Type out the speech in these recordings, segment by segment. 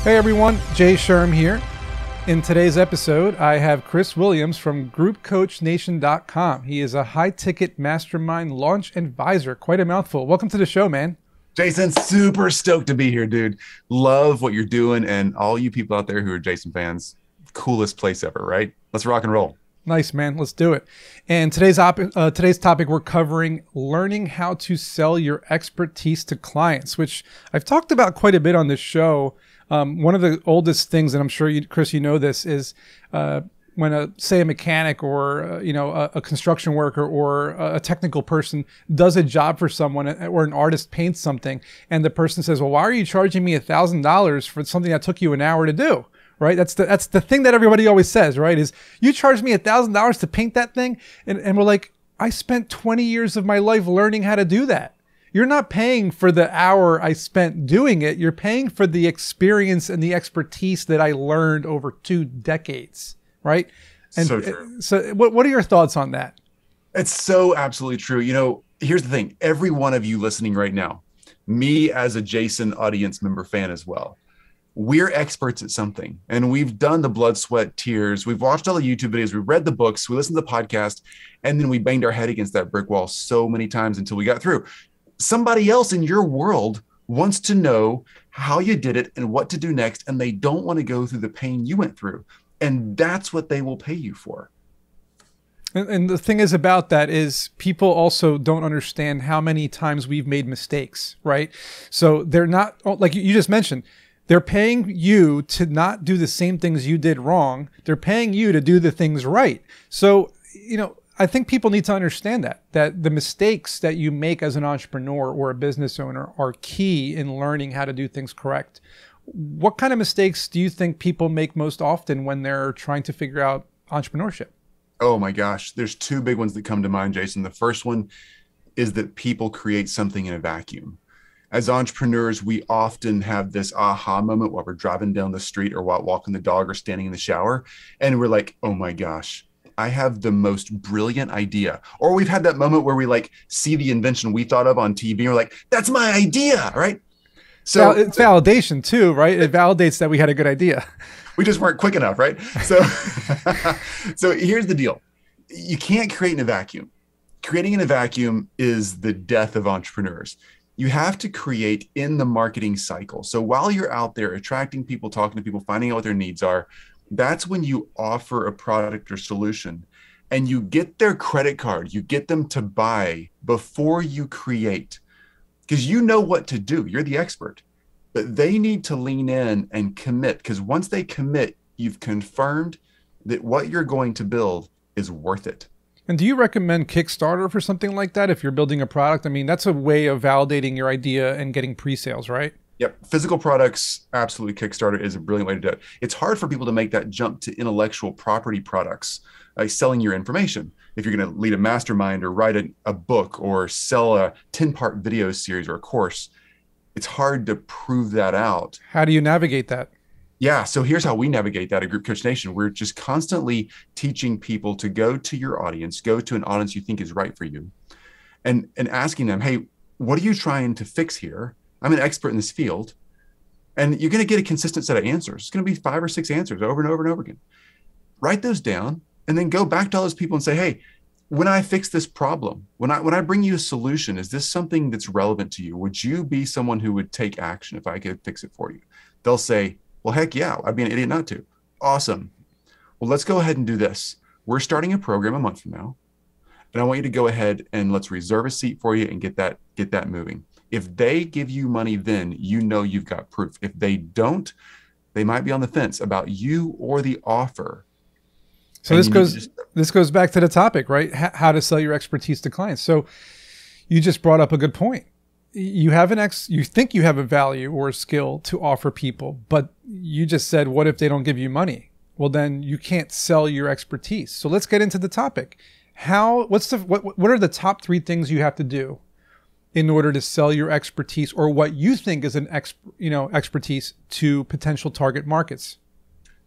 Hey everyone, Jay Sherm here. In today's episode, I have Chris Williams from GroupCoachNation.com. He is a high-ticket mastermind launch advisor. Quite a mouthful. Welcome to the show, man. Jason, super stoked to be here, dude. Love what you're doing, and all you people out there who are Jason fans, coolest place ever, right? Let's rock and roll. Nice, man. Let's do it. And today's topic, we're covering learning how to sell your expertise to clients, which I've talked about quite a bit on this show. One of the oldest things, and I'm sure you, Chris, you know this, is when say a mechanic or a construction worker or a technical person does a job for someone, or an artist paints something, and the person says, "Well, why are you charging me $1,000 for something that took you an hour to do?" Right? That's the thing that everybody always says, right? Is you charge me $1,000 to paint that thing, and we're like, I spent 20 years of my life learning how to do that. You're not paying for the hour I spent doing it. You're paying for the experience and the expertise that I learned over 2 decades, right? And so true. So what are your thoughts on that? It's so absolutely true. You know, here's the thing. Every one of you listening right now, me as a Jason audience member fan as well, we're experts at something. And we've done the blood, sweat, tears. We've watched all the YouTube videos. We've read the books. We listened to the podcast. And then we banged our head against that brick wall so many times until we got through. Somebody else in your world wants to know how you did it and what to do next, and they don't want to go through the pain you went through. And that's what they will pay you for. And the thing is about that is people also don't understand how many times we've made mistakes, right? So they're not, like you just mentioned, they're paying you to not do the same things you did wrong. They're paying you to do the things right. So, I think people need to understand that the mistakes that you make as an entrepreneur or a business owner are key in learning how to do things correct. What kind of mistakes do you think people make most often when they're trying to figure out entrepreneurship? Oh my gosh, there's 2 big ones that come to mind, Jason. The first one is that people create something in a vacuum. As entrepreneurs, we often have this aha moment while we're driving down the street or while walking the dog or standing in the shower. And we're like, oh my gosh, I have the most brilliant idea. Or we've had that moment where we see the invention we thought of on TV and we're like, that's my idea, right? So it's validation too, right? It validates that we had a good idea. We just weren't quick enough, right? So, so here's the deal. You can't create in a vacuum. Creating in a vacuum is the death of entrepreneurs. You have to create in the marketing cycle. So while you're out there attracting people, talking to people, finding out what their needs are, that's when you offer a product or solution and you get their credit card, you get them to buy before you create, because you know what to do. You're the expert, but they need to lean in and commit, because once they commit, you've confirmed that what you're going to build is worth it. And do you recommend Kickstarter for something like that if you're building a product? I mean, that's a way of validating your idea and getting pre-sales, right? Yep. Physical products, absolutely. Kickstarter is a brilliant way to do it. It's hard for people to make that jump to intellectual property products, like selling your information. If you're going to lead a mastermind or write a book or sell a 10-part video series or a course, it's hard to prove that out. How do you navigate that? Yeah. So here's how we navigate that at Group Coach Nation. We're just constantly teaching people to go to your audience, go to an audience you think is right for you, and asking them, hey, what are you trying to fix here? I'm an expert in this field, and you're going to get a consistent set of answers. It's going to be 5 or 6 answers over and over and over again. Write those down and then go back to all those people and say, hey, when I fix this problem, when I bring you a solution, is this something that's relevant to you? Would you be someone who would take action if I could fix it for you? They'll say, well, heck yeah, I'd be an idiot not to. Awesome. Well, let's go ahead and do this. We're starting a program a month from now, and I want you to go ahead and let's reserve a seat for you and get that moving. If they give you money, then you know you've got proof. If they don't, they might be on the fence about you or the offer. So this goes back to the topic, right? How to sell your expertise to clients. So you just brought up a good point. You have you think you have a value or a skill to offer people, but you just said, what if they don't give you money? Well, then you can't sell your expertise. So let's get into the topic. What are the top 3 things you have to do in order to sell your expertise, or what you think is an expertise to potential target markets?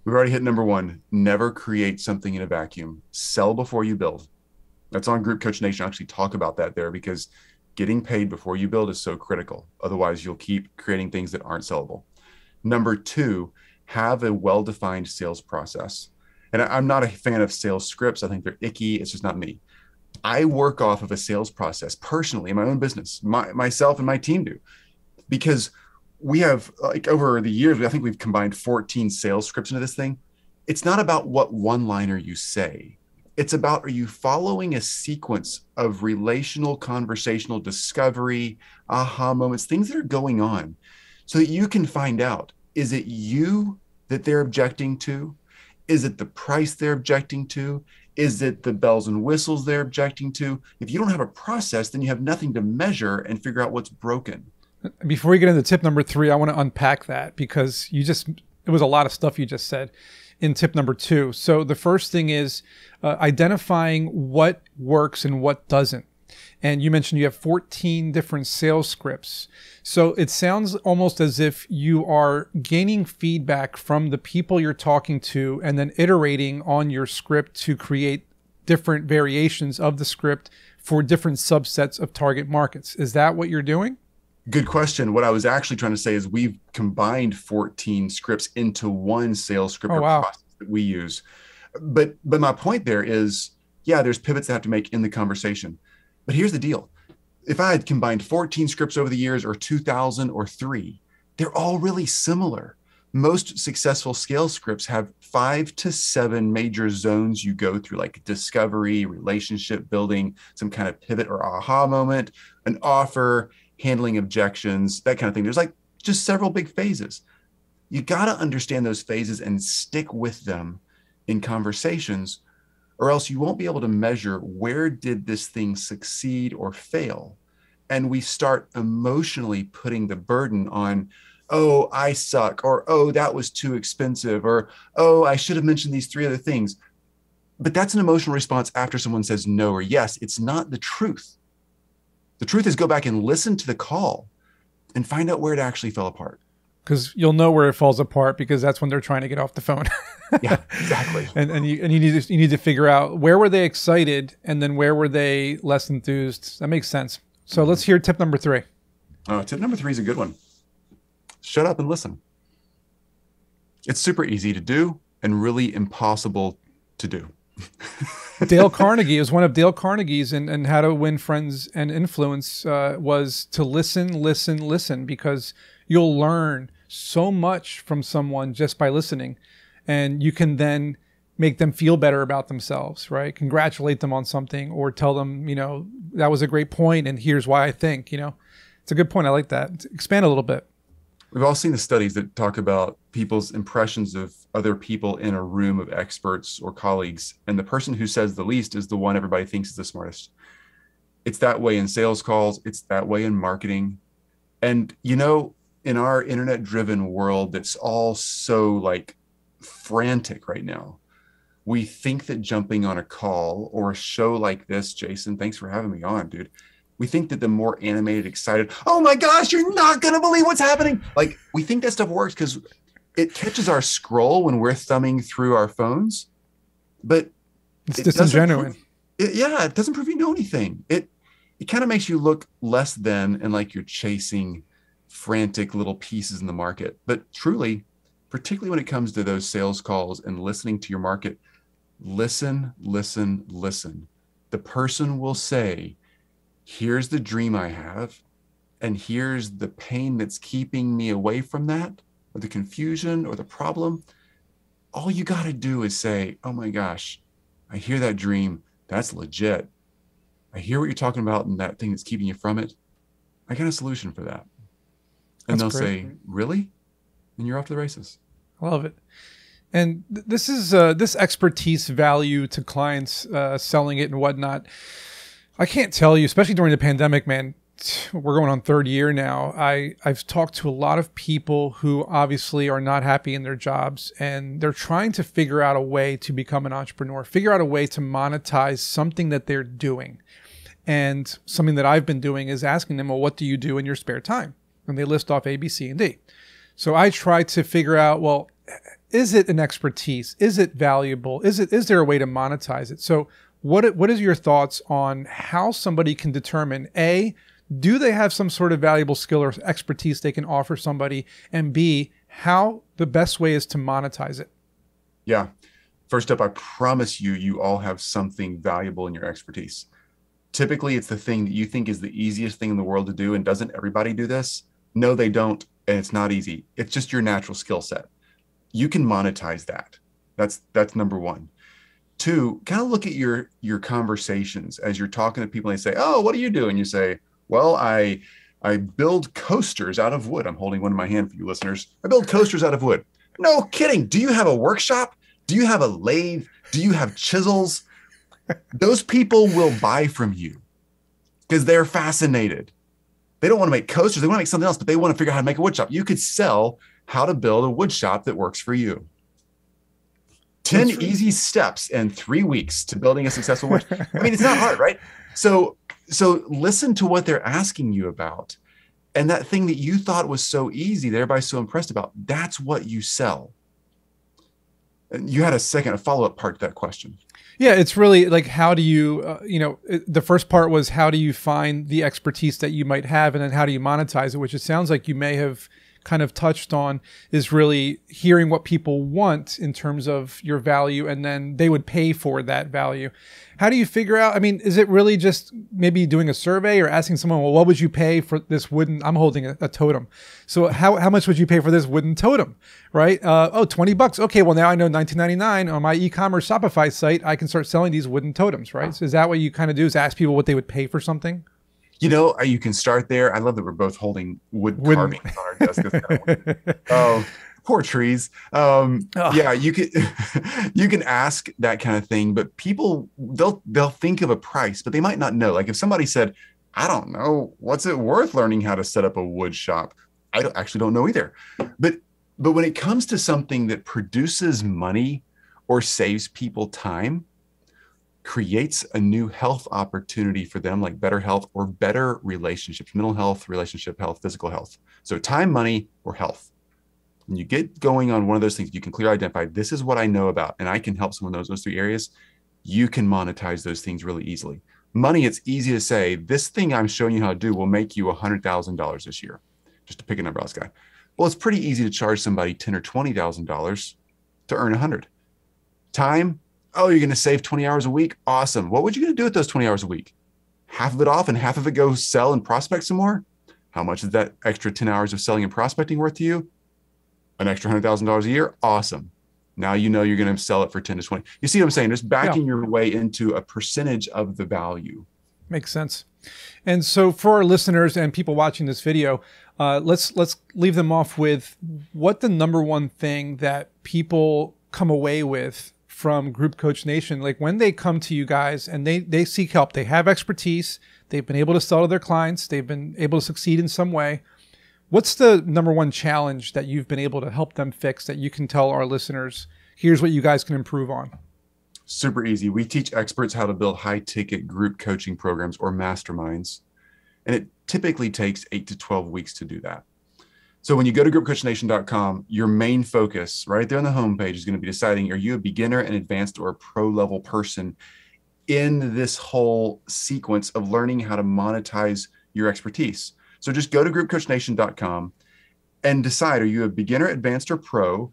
We've already hit number 1. Never create something in a vacuum. Sell before you build. That's on Group Coach Nation. I actually talk about that there, because getting paid before you build is so critical. Otherwise, you'll keep creating things that aren't sellable. Number two, have a well-defined sales process. And I'm not a fan of sales scripts. I think they're icky. It's just not me. I work off of a sales process personally in my own business. Myself and my team do, because we have, like, over the years, I think we've combined 14 sales scripts into this thing. It's not about what one-liner you say. It's about, are you following a sequence of relational, conversational discovery, aha moments, things that are going on, so that you can find out, is it you that they're objecting to? Is it the price they're objecting to? Is it the bells and whistles they're objecting to? If you don't have a process, then you have nothing to measure and figure out what's broken. Before we get into tip number 3, I want to unpack that, because it was a lot of stuff you just said in tip number 2. So the first thing is identifying what works and what doesn't. And you mentioned you have 14 different sales scripts. So it sounds almost as if you are gaining feedback from the people you're talking to and then iterating on your script to create different variations of the script for different subsets of target markets. Is that what you're doing? Good question. What I was actually trying to say is we've combined 14 scripts into one sales script process that we use. But my point there is, yeah, there's pivots that have to make in the conversation. But here's the deal. If I had combined 14 scripts over the years, or 2,000 or 3, they're all really similar. Most successful scale scripts have 5 to 7 major zones you go through, like discovery, relationship building, some kind of pivot or aha moment, an offer, handling objections, that kind of thing. There's like just several big phases. You got to understand those phases and stick with them in conversations, or else you won't be able to measure, where did this thing succeed or fail? And we start emotionally putting the burden on, oh, I suck, or oh, that was too expensive, or oh, I should have mentioned these 3 other things. But that's an emotional response after someone says no or yes. It's not the truth. The truth is, go back and listen to the call and find out where it actually fell apart. Because you'll know where it falls apart, because that's when they're trying to get off the phone. Yeah, exactly. and you need to figure out, where were they excited and then where were they less enthused. That makes sense. So let's hear tip number 3. Tip number 3 is a good one. Shut up and listen. It's super easy to do and really impossible to do. Dale Carnegie is one of Dale Carnegie's and How to Win Friends and Influence was to listen, because you'll learn so much from someone just by listening. And you can then make them feel better about themselves, right? Congratulate them on something, or tell them, that was a great point and here's why I think, it's a good point. I like that. Expand a little bit. We've all seen the studies that talk about people's impressions of other people in a room of experts or colleagues. And the person who says the least is the one everybody thinks is the smartest. It's that way in sales calls. It's that way in marketing. And, in our internet-driven world that's all so like frantic right now, we think that jumping on a call or a show like this, Jason, thanks for having me on, dude. We think that the more animated, excited, oh my gosh, you're not going to believe what's happening. Like, we think that stuff works because it catches our scroll when we're thumbing through our phones, but it's disingenuous. It doesn't prove you know anything. It kind of makes you look less than, and like you're chasing frantic little pieces in the market. But truly, particularly when it comes to those sales calls and listening to your market, listen. The person will say, here's the dream I have, and here's the pain that's keeping me away from that, or the confusion or the problem. All you got to do is say, oh my gosh, I hear that dream. That's legit. I hear what you're talking about and that thing that's keeping you from it. I got a solution for that. And they'll say, really? And you're off to the races. I love it. And this is this expertise value to clients selling it and whatnot. I can't tell you, especially during the pandemic, man, we're going on 3rd year now. I've talked to a lot of people who obviously are not happy in their jobs, and they're trying to figure out a way to become an entrepreneur, figure out a way to monetize something that they're doing. And something that I've been doing is asking them, well, what do you do in your spare time? And they list off A, B, C, and D. So I try to figure out, well, is it an expertise? Is it valuable? Is there a way to monetize it? So what is your thoughts on how somebody can determine, A, do they have some sort of valuable skill or expertise they can offer somebody? And B, how the best way is to monetize it. Yeah. First up, I promise you, you all have something valuable in your expertise. Typically, it's the thing that you think is the easiest thing in the world to do. And doesn't everybody do this? No, they don't. And it's not easy. It's just your natural skill set. You can monetize that. That's number one. Two, kind of look at your conversations as you're talking to people and they say, oh, what do you do? And you say, well, I build coasters out of wood. I'm holding one in my hand for you listeners. I build coasters out of wood. No kidding. Do you have a workshop? Do you have a lathe? Do you have chisels? Those people will buy from you because they're fascinated. They don't want to make coasters. They want to make something else, but they want to figure out how to make a wood shop. You could sell how to build a wood shop that works for you. 10 easy steps in 3 weeks to building a successful wood. I mean, it's not hard, right? So listen to what they're asking you about. And that thing that you thought was so easy, that everybody's so impressed about, that's what you sell. And you had a follow-up part to that question. Yeah, it's really like, how do you, the first part was, how do you find the expertise that you might have? And then how do you monetize it? Which it sounds like you may have kind of touched on, is really hearing what people want in terms of your value, and then they would pay for that value. How do you figure out, I mean, is it really just maybe doing a survey or asking someone, well, what would you pay for this wooden, I'm holding a totem. So how much would you pay for this wooden totem, right? $20. Okay, well now I know $19.99 on my e-commerce Shopify site, I can start selling these wooden totems, right? So is that what you kind of do, is ask people what they would pay for something? You can start there. I love that we're both holding wood carvings on our desk. Oh, poor trees. Yeah, you can ask that kind of thing, but people, they'll think of a price, but they might not know. Like if somebody said, I don't know, what's it worth learning how to set up a wood shop? I actually don't know either. But when it comes to something that produces money or saves people time, creates a new health opportunity for them, like better health or better relationships, mental health, relationship health, physical health. So time, money, or health. When you get going on one of those things, you can clearly identify, this is what I know about, and I can help someone in those 3 areas. You can monetize those things really easily. Money, it's easy to say, this thing I'm showing you how to do will make you $100,000 this year. Just to pick a number out, guy. Well, it's pretty easy to charge somebody $10,000 or $20,000 to earn 100. Time, oh, you're going to save 20 hours a week? Awesome. What would you going to do with those 20 hours a week? Half of it off and half of it go sell and prospect some more? How much is that extra 10 hours of selling and prospecting worth to you? An extra $100,000 a year? Awesome. Now you know you're going to sell it for 10 to 20. You see what I'm saying? Just backing your way into a percentage of the value. Makes sense. And so for our listeners and people watching this video, let's leave them off with what the number one thing that people come away with from Group Coach Nation, like when they come to you guys and they seek help, they have expertise, they've been able to sell to their clients, they've been able to succeed in some way. What's the number one challenge that you've been able to help them fix that you can tell our listeners, here's what you guys can improve on? Super easy. We teach experts how to build high-ticket group coaching programs or masterminds. And it typically takes 8 to 12 weeks to do that. So when you go to groupcoachnation.com, your main focus right there on the homepage is going to be deciding, are you a beginner, an advanced, or a pro-level person in this whole sequence of learning how to monetize your expertise? So just go to groupcoachnation.com and decide, are you a beginner, advanced, or pro?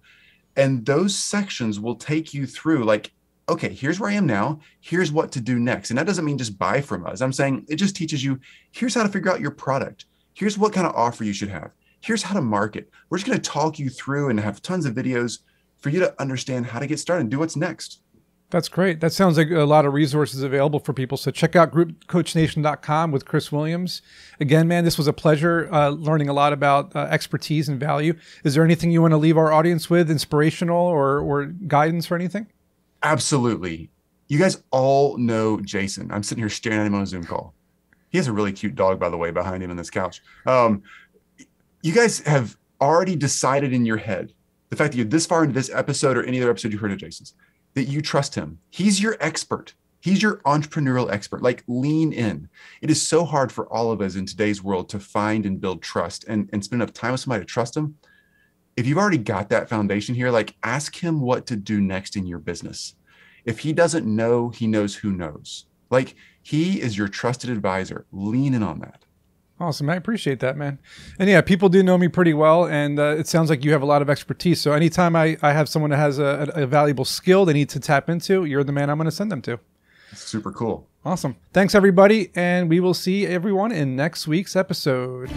And those sections will take you through like, okay, here's where I am now. Here's what to do next. And that doesn't mean just buy from us. I'm saying it just teaches you, here's how to figure out your product. Here's what kind of offer you should have. Here's how to market. We're just going to talk you through and have tons of videos for you to understand how to get started and do what's next. That's great. That sounds like a lot of resources available for people. So check out groupcoachnation.com with Chris Williams. Again, man, this was a pleasure learning a lot about expertise and value. Is there anything you want to leave our audience with, inspirational or guidance or anything? Absolutely. You guys all know Jason. I'm sitting here staring at him on a Zoom call. He has a really cute dog, by the way, behind him on this couch. You guys have already decided in your head, the fact that you're this far into this episode or any other episode you heard of Jason's, that you trust him. He's your expert. He's your entrepreneurial expert. Like, lean in. It is so hard for all of us in today's world to find and build trust and spend enough time with somebody to trust them. If you've already got that foundation here, like, ask him what to do next in your business. If he doesn't know, he knows who knows. Like, he is your trusted advisor. Lean in on that. Awesome. I appreciate that, man. And yeah, people do know me pretty well, and it sounds like you have a lot of expertise. So anytime I have someone that has a valuable skill they need to tap into, you're the man I'm going to send them to. Super cool. Awesome. Thanks, everybody. And we will see everyone in next week's episode.